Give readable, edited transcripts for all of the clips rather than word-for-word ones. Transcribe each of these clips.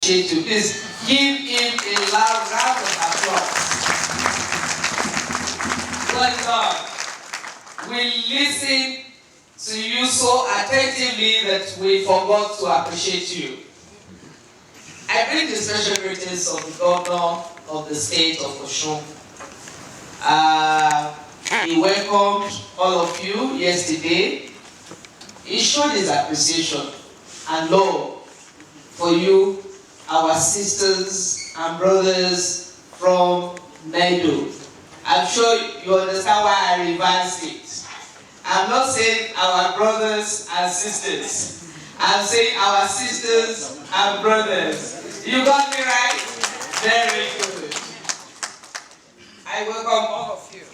Please give him a loud round of applause. Good God. We listen to you so attentively that we forgot to appreciate you. I bring the special greetings of the governor of the state of Osun. He welcomed all of you yesterday. He showed his appreciation and love for you, our sisters and brothers from Naidu. I'm sure you understand why I reversed it. I'm not saying our brothers and sisters. I'm saying our sisters and brothers. You got me right? Very good. I welcome all of you.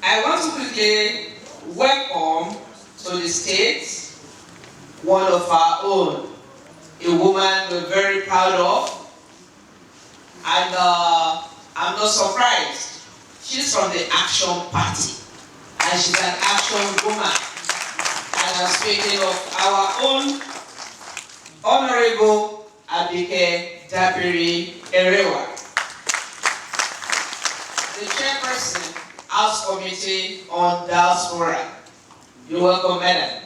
I want to quickly welcome to the state one of our own, a woman we're very proud of, and I'm not surprised. She's from the Action Party, and she's an action woman. And I'm speaking of our own Honorable Abike Dabiri Erewa, the chairperson, House Committee on Diaspora. You're welcome, madam.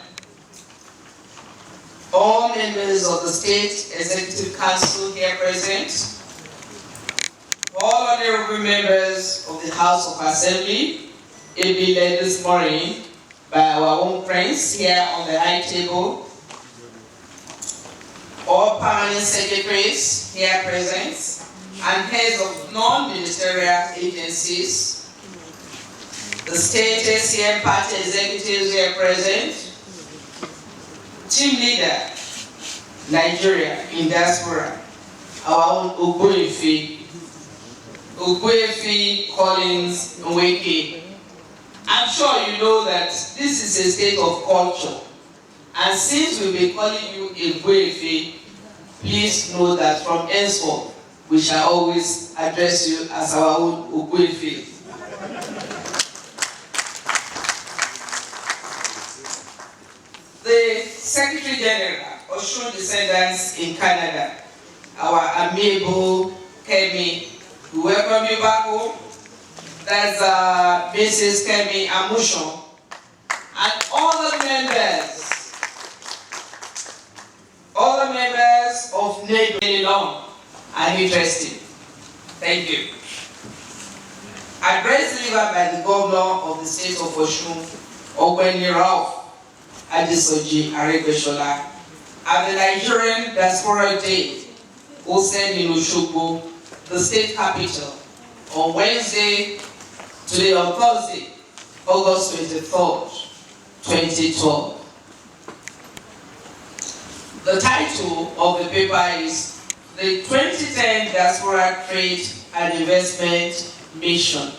All members of the State Executive Council here present, all honorable members of the House of Assembly, ably led this morning by our own friends here on the high table, all permanent secretaries here present, and heads of non-ministerial agencies, the state SCM party executives here present, team leader, Nigeria in diaspora, our own Ogbuefi Collins Nweke. I'm sure you know that this is a state of culture. And since we'll be calling you Ogbuefi, please know that from henceforth, we shall always address you as our own Ogbuefi. The Secretary General, Osun Descendants in Canada, our amiable Kemi, we welcome you back home. That's Mrs. Kemi Amushon, and all the members of NADO very long and interesting. Thank you. Address delivered by the governor of the state of Osun, Ogbeni Ralph Adesoji Aregbesola, at the Nigerian Diaspora Day hosted in Osogbo, the state capital, on Wednesday, today on Thursday, August 23rd, 2012. The title of the paper is the 2010 Diaspora Trade and Investment Mission.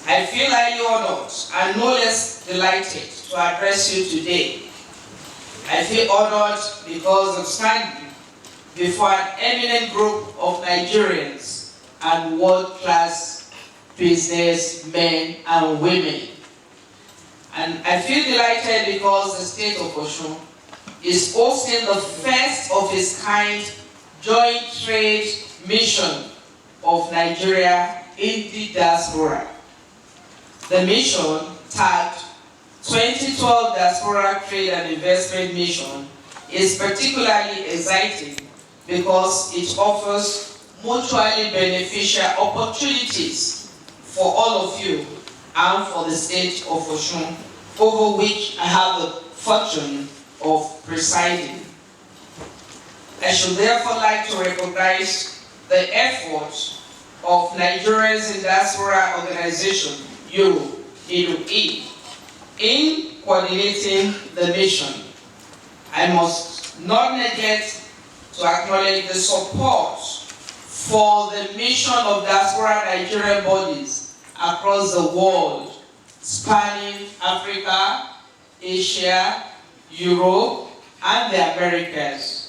I feel highly honored and no less delighted to address you today. I feel honored because of standing before an eminent group of Nigerians and world-class businessmen and women. And I feel delighted because the state of Osun is hosting the first of its kind joint trade mission of Nigeria in the diaspora. The mission, tagged 2012 Diaspora Trade and Investment Mission, is particularly exciting because it offers mutually beneficial opportunities for all of you and for the state of Osun, over which I have the fortune of presiding. I should therefore like to recognize the efforts of Nigerians in Diaspora Organization, NIDO-E, in coordinating the mission. I must not neglect to acknowledge the support for the mission of diaspora Nigerian bodies across the world, spanning Africa, Asia, Europe, and the Americas.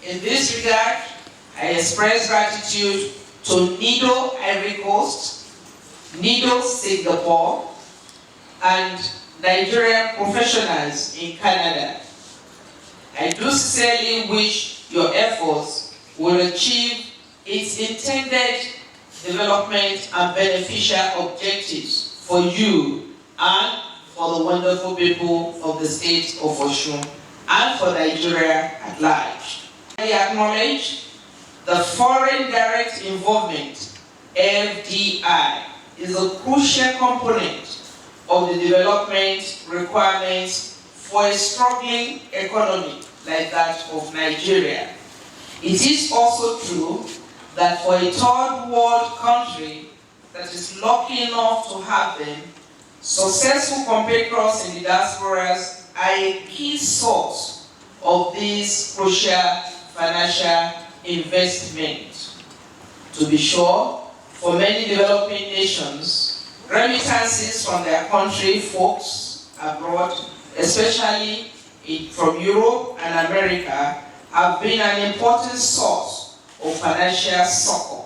In this regard, I express gratitude to NIDO Ivory Coast, NIDO Singapore, and Nigerian professionals in Canada. I do sincerely wish your efforts will achieve its intended development and beneficial objectives for you and for the wonderful people of the state of Osun and for Nigeria at large. I acknowledge the foreign direct involvement, FDI, is a crucial component of the development requirements for a struggling economy like that of Nigeria. It is also true that for a third world country that is lucky enough to have them, successful compatriots in the diasporas are a key source of this crucial financial investment. To be sure, for many developing nations, remittances from their country folks abroad, especially from Europe and America, have been an important source of financial succor.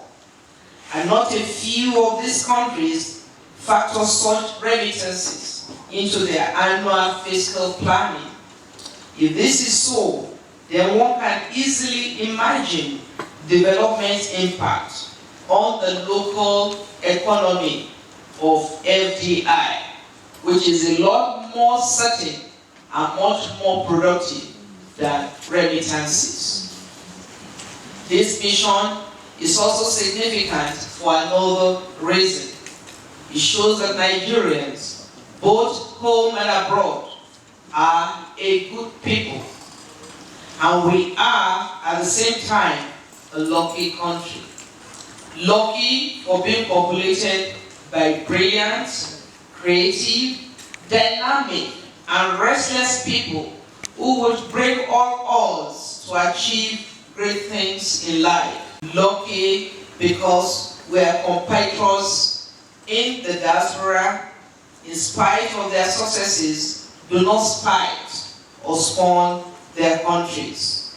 And not a few of these countries factor such remittances into their annual fiscal planning. If this is so, then one can easily imagine development impact on the local economy of FDI, which is a lot more certain and much more productive than remittances. This mission is also significant for another reason. It shows that Nigerians, both home and abroad, are a good people. And we are, at the same time, a lucky country. Lucky for being populated by brilliant, creative, dynamic, and restless people who would break all odds to achieve great things in life. Lucky because we are compatriots in the diaspora, in spite of their successes, do not spite or scorn their countries.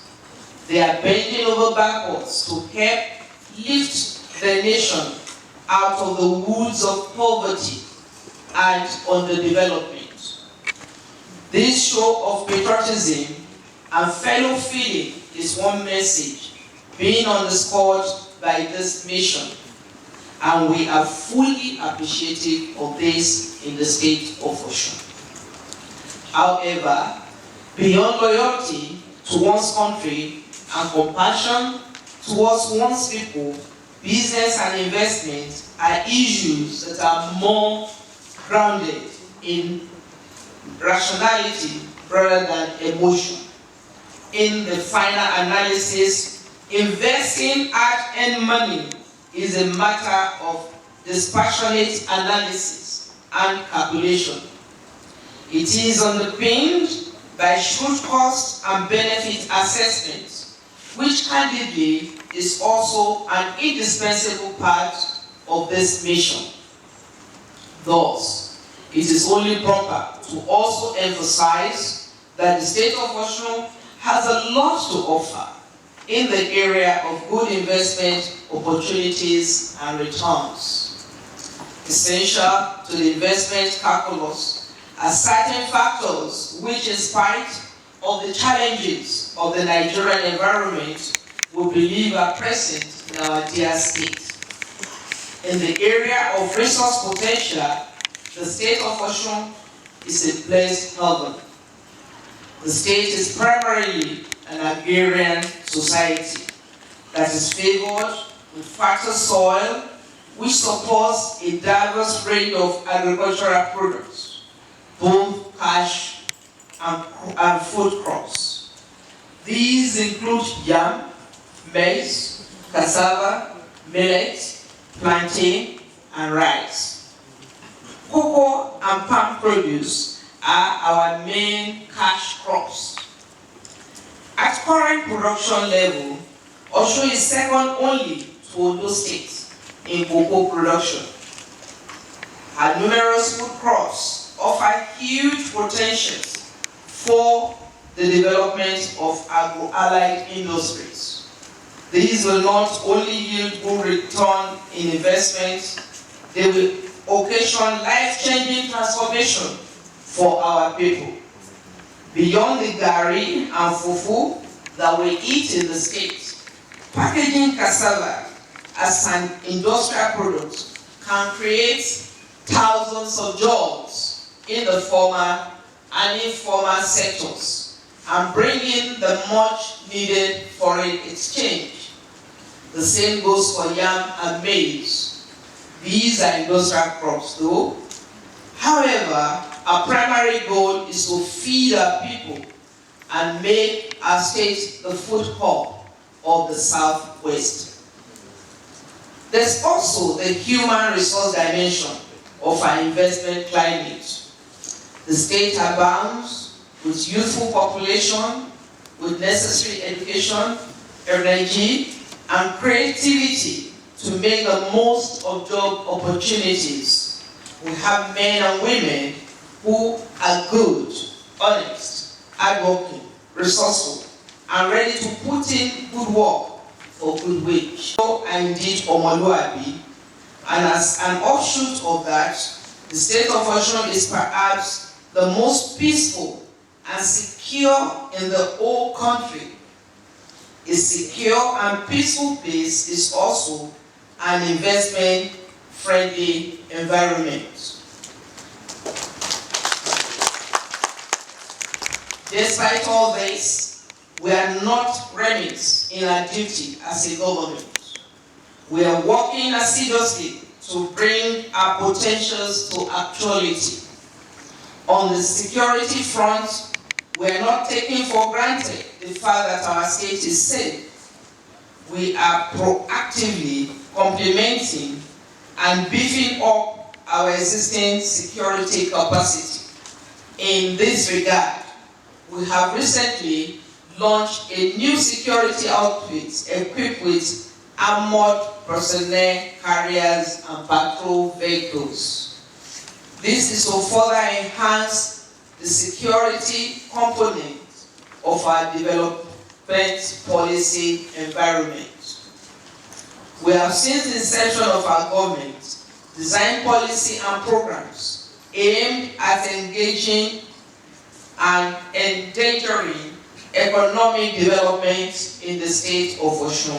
They are bending over backwards to help lift the nation out of the woods of poverty and underdevelopment. This show of patriotism and fellow feeling is one message being underscored by this mission, and we are fully appreciative of this in the state of Osun. However, beyond loyalty to one's country and compassion towards one's people, business and investment are issues that are more grounded in rationality rather than emotion. In the final analysis, investing hard-earned money is a matter of dispassionate analysis and calculation. It is underpinned by shrewd cost and benefit assessments, which candidly is also an indispensable part of this mission. Thus, it is only proper to also emphasize that the state of Osun has a lot to offer in the area of good investment opportunities and returns. Essential to the investment calculus are certain factors which, in spite of the challenges of the Nigerian environment, we believe are present in our dear state. In the area of resource potential, the state of Osun is a blessed heaven. The state is primarily an agrarian society that is favored with fertile soil, which supports a diverse range of agricultural products, both cash and food crops. These include yam, maize, cassava, millet, plantain, and rice. Cocoa and palm produce are our main cash crops. At current production level, Osun is second only to Ondo State in cocoa production. Our numerous food crops offer huge potentials for the development of agro-allied industries. These will not only yield good return in investment, they will occasion life-changing transformation for our people. Beyond the gari and fufu that we eat in the state. Packaging cassava as an industrial product can create thousands of jobs in the formal and informal sectors and bring in the much needed foreign exchange. The same goes for yam and maize. These are industrial crops though. However, our primary goal is to feed our people and make our state the food hub of the Southwest. There's also the human resource dimension of our investment climate. The state abounds with youthful population, with necessary education, energy, and creativity to make the most of job opportunities. We have men and women who are good, honest, hardworking, resourceful, and ready to put in good work for good wage. So indeed Omoluabi, and as an offshoot of that, the state of Osun is perhaps the most peaceful and secure in the whole country. A secure and peaceful place is also an investment-friendly environment. Despite all this, we are not remiss in our duty as a government. We are working assiduously to bring our potentials to actuality. On the security front, we are not taking for granted the fact that our state is safe. We are proactively complementing and beefing up our existing security capacity. In this regard, we have recently launched a new security outfit equipped with armored personnel carriers and patrol vehicles. This is to further enhance the security component of our development policy environment. We have, since the inception of our government, designed policy and programs aimed at engaging and endangering economic development in the state of Osun.